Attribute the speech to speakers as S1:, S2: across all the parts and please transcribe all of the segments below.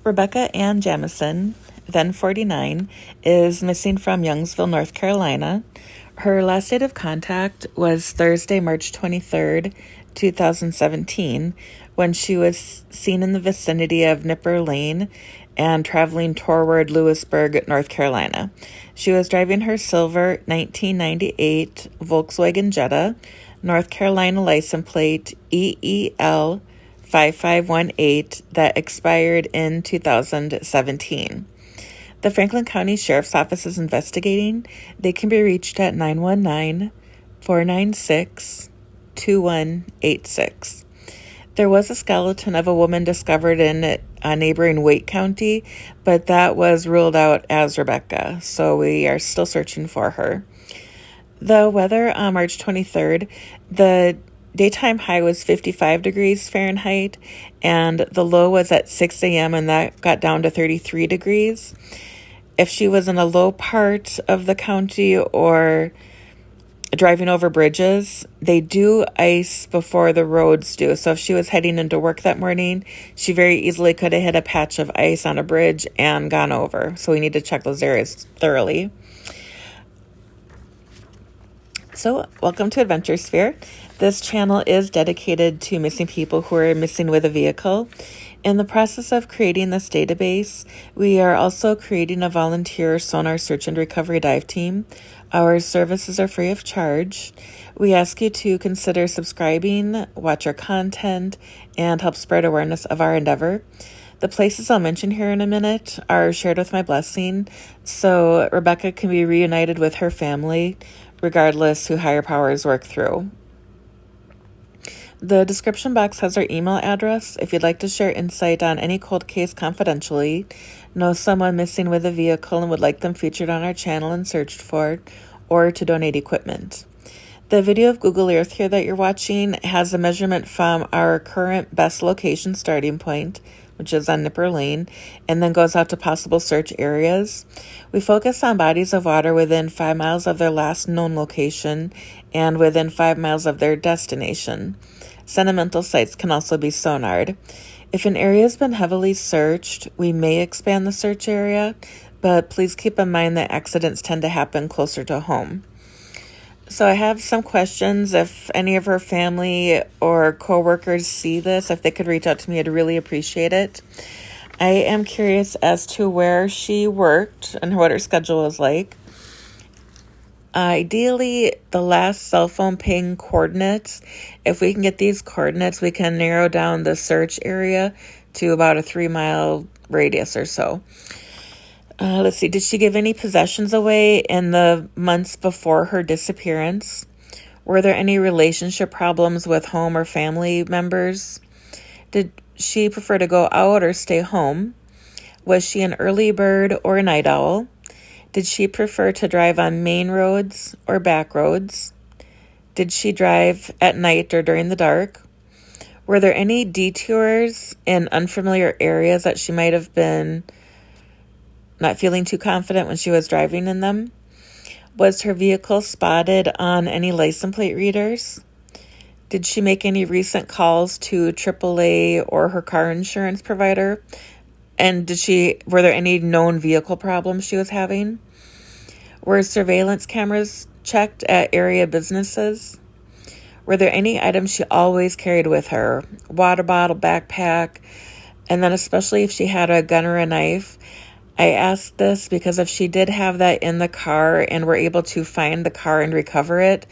S1: Rebecca Ann Jamason, then 49, is missing from Youngsville, North Carolina. Her last date of contact was Thursday, March 23rd, 2017, when she was seen in the vicinity of Nipper Lane and traveling toward Lewisburg, North Carolina. She was driving her silver 1998 Volkswagen Jetta, North Carolina license plate EEL5518 that expired in 2017. The Franklin County Sheriff's Office is investigating. They can be reached at 919-496-2186. There was a skeleton of a woman discovered in a neighboring Wake County, but that was ruled out as Rebecca, so we are still searching for her. The weather on March 23rd, the daytime high was 55 degrees Fahrenheit, and the low was at 6 a.m., and that got down to 33 degrees. If she was in a low part of the county or driving over bridges, they do ice before the roads do. So if she was heading into work that morning, she very easily could have hit a patch of ice on a bridge and gone over. So we need to check those areas thoroughly. So welcome to AdventureSphere. This channel is dedicated to missing people who are missing with a vehicle. In the process of creating this database, we are also creating a volunteer sonar search and recovery dive team. Our services are free of charge. We ask you to consider subscribing, watch our content, and help spread awareness of our endeavor. The places I'll mention here in a minute are shared with my blessing, so Rebecca can be reunited with her family, regardless who higher powers work through. The description box has our email address if you'd like to share insight on any cold case confidentially, know someone missing with a vehicle and would like them featured on our channel and searched for, or to donate equipment. The video of Google Earth here that you're watching has a measurement from our current best location starting point, which is on Nipper Lane, and then goes out to possible search areas. We focus on bodies of water within 5 miles of their last known location and within 5 miles of their destination. Sentimental sites can also be sonared. If an area has been heavily searched, we may expand the search area, but please keep in mind that accidents tend to happen closer to home. So I have some questions. If any of her family or coworkers see this, if they could reach out to me, I'd really appreciate it. I am curious as to where she worked and what her schedule was like. Ideally, the last cell phone ping coordinates. If we can get these coordinates, we can narrow down the search area to about a 3-mile radius or so. Let's see. Did she give any possessions away in the months before her disappearance? Were there any relationship problems with home or family members? Did she prefer to go out or stay home? Was she an early bird or a night owl? Did she prefer to drive on main roads or back roads? Did she drive at night or during the dark? Were there any detours in unfamiliar areas that she might have been not feeling too confident when she was driving in them? Was her vehicle spotted on any license plate readers? Did she make any recent calls to AAA or her car insurance provider? And were there any known vehicle problems she was having? Were surveillance cameras checked at area businesses? Were there any items she always carried with her? Water bottle, backpack, and then especially if she had a gun or a knife. I asked this because if she did have that in the car and were able to find the car and recover it,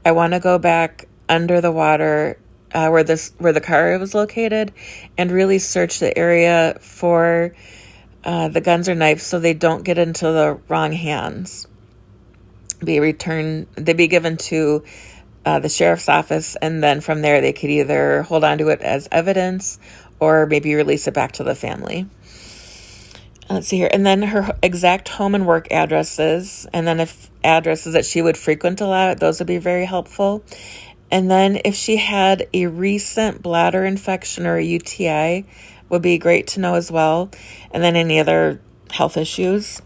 S1: I want to go back under the water where the car was located and really search the area for the guns or knives so they don't get into the wrong hands. They'd be given to the sheriff's office, and then from there they could either hold on to it as evidence or maybe release it back to the family. Let's see here. And then her exact home and work addresses, and then if addresses that she would frequent a lot, those would be very helpful. And then if she had a recent bladder infection or a UTI, would be great to know as well. And then any other health issues.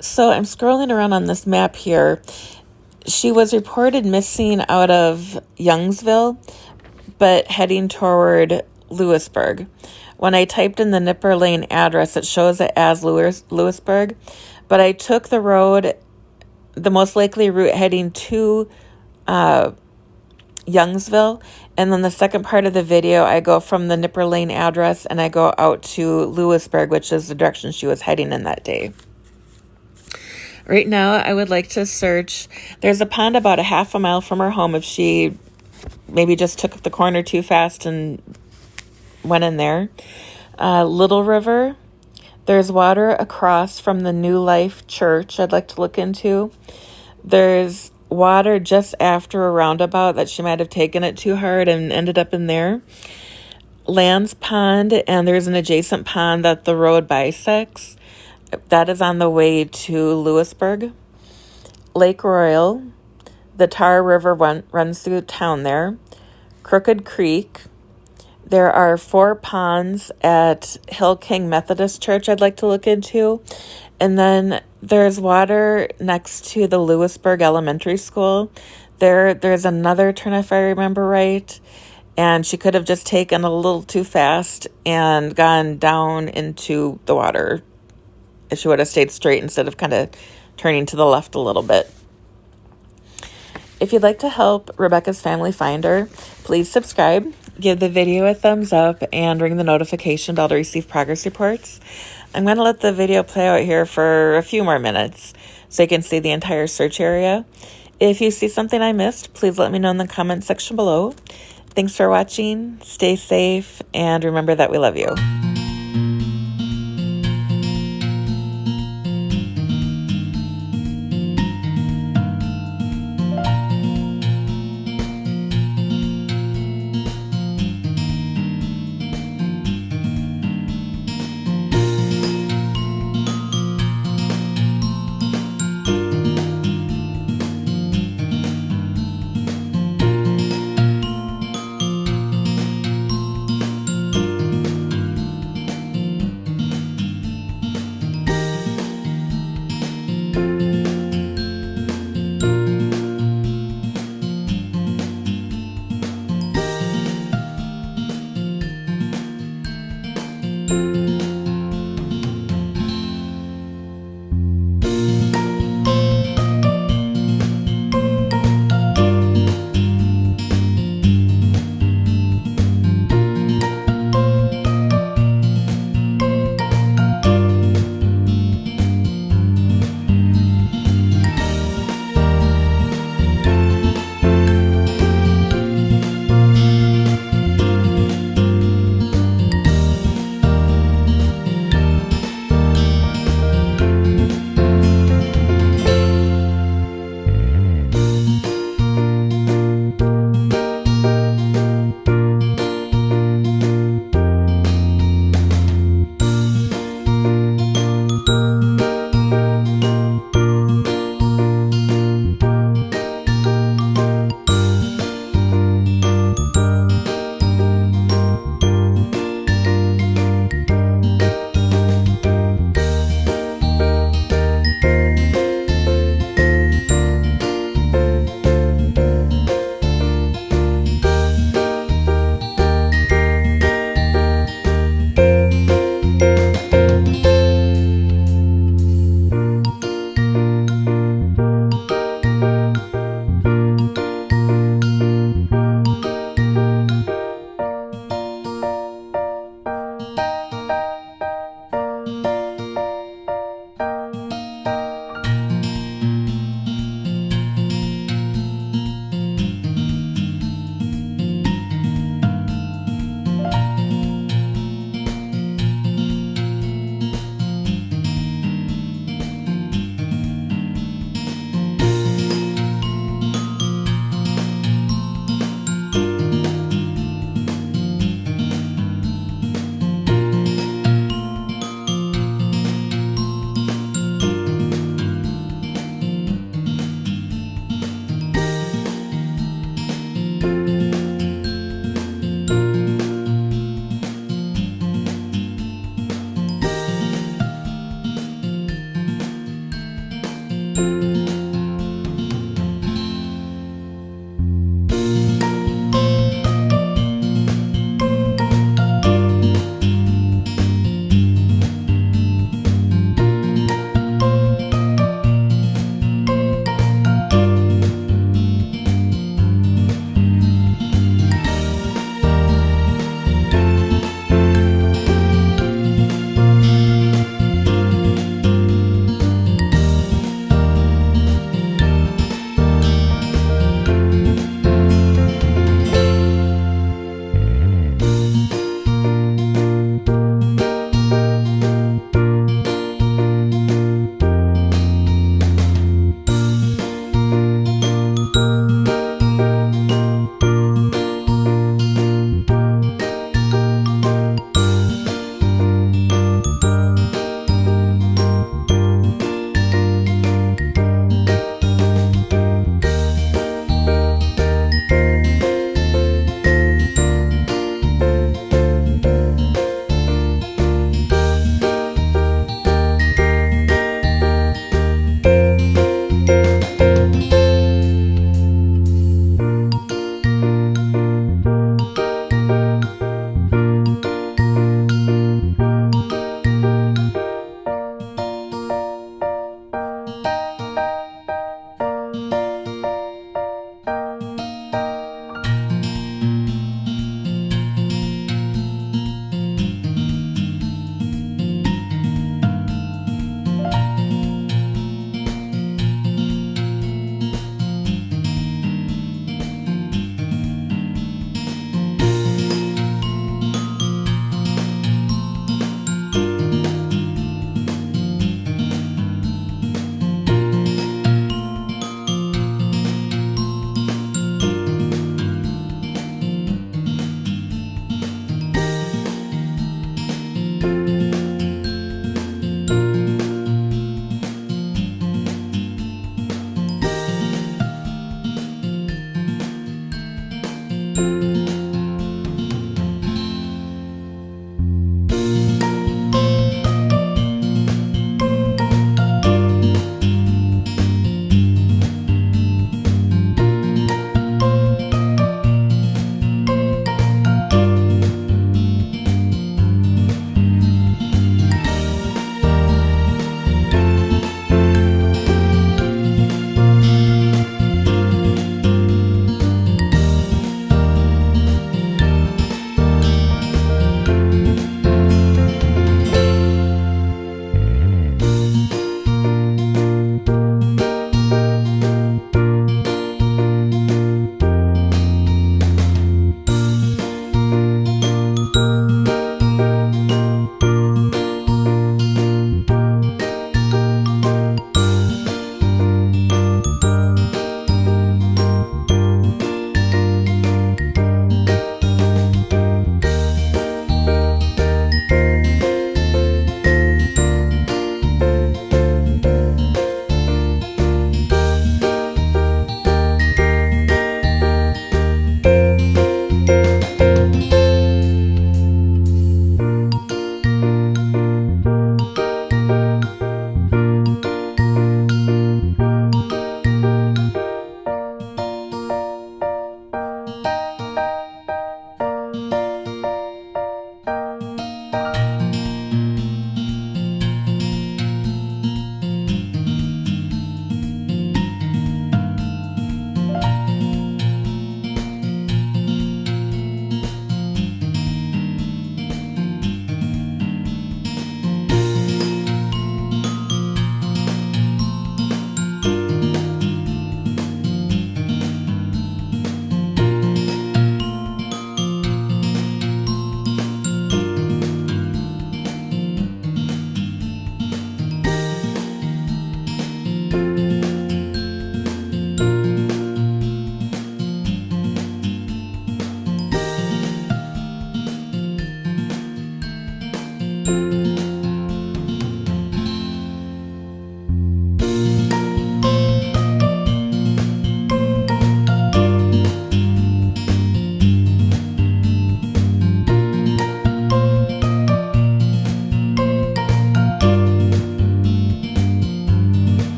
S1: So I'm scrolling around on this map here. She was reported missing out of Youngsville, but heading toward Lewisburg. When I typed in the Nipper Lane address, it shows it as Lewisburg, but I took the road, the most likely route heading to Youngsville, and then the second part of the video, I go from the Nipper Lane address and I go out to Lewisburg, which is the direction she was heading in that day. Right now, I would like to search. There's a pond about a half a mile from her home if she maybe just took the corner too fast and went in there. Little River. There's water across from the New Life Church I'd like to look into. There's water just after a roundabout that she might have taken it too hard and ended up in there. Land's Pond, and there's an adjacent pond that the road bisects. That is on the way to Lewisburg. Lake Royal. The Tar River runs through town there. Crooked Creek. There are 4 ponds at Hill King Methodist Church I'd like to look into. And then there's water next to the Lewisburg Elementary School. There's another turn if I remember right. And she could have just taken a little too fast and gone down into the water if she would have stayed straight instead of kind of turning to the left a little bit. If you'd like to help Rebecca's family find her, please subscribe, give the video a thumbs up, and ring the notification bell to receive progress reports. I'm going to let the video play out here for a few more minutes so you can see the entire search area. If you see something I missed, please let me know in the comment section below. Thanks for watching, stay safe, and remember that we love you.